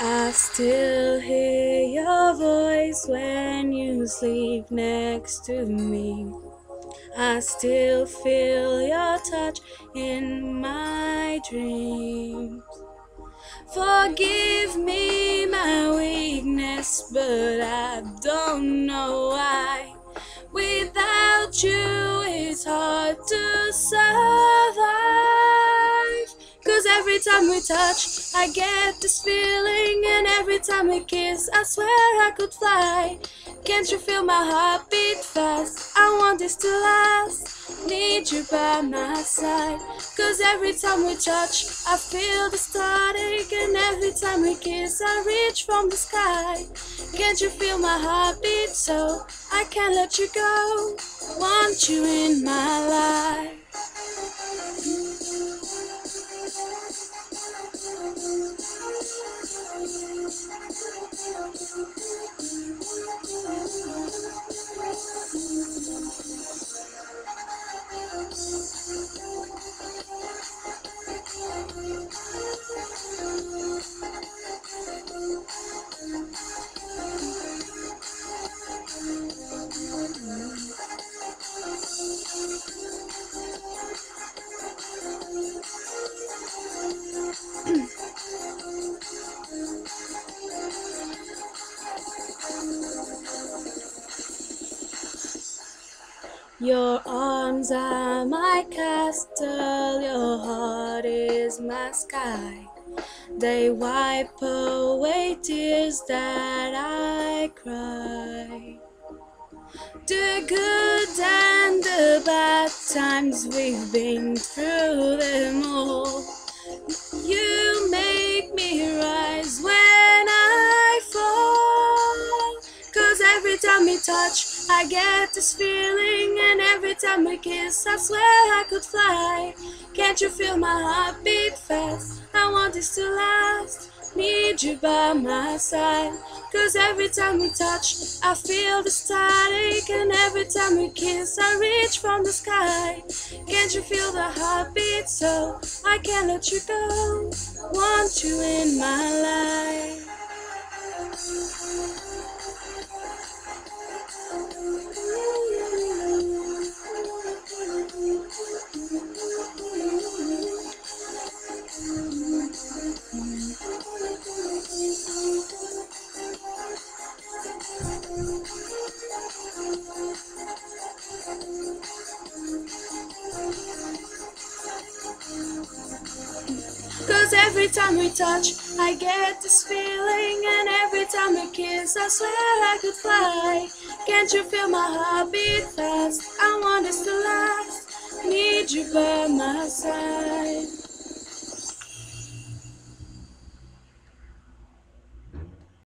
I still hear your voice when you sleep next to me. I still feel your touch in my dreams. Forgive me my weakness, but I don't know why. Without you it's hard to survive. 'Cause every time we touch I get this feeling, and every time we kiss I swear I could fly. Can't you feel my heart beat fast? I want this to last. Need you by my side. 'Cause every time we touch I feel the static, and every time we kiss I reach from the sky. Can't you feel my heart beat so I can't let you go? Want you in my life. Your arms are my castle, your heart is my sky. They wipe away tears that I cry. The good and the bad times, we've been through them all. You make me rise when I fall. 'Cause every time we touch I get this feeling, and every time we kiss I swear I could fly. Can't you feel my heart beat fast? I want this to last. Need you by my side. 'Cause every time we touch I feel the static, and every time we kiss I reach from the sky. Can't you feel the heartbeat so I can't let you go? Want you in my life. 'Cause every time we touch I get this feeling, and every time we kiss I swear I could fly. Can't you feel my heart beat fast? I want this to last. Need you by my side.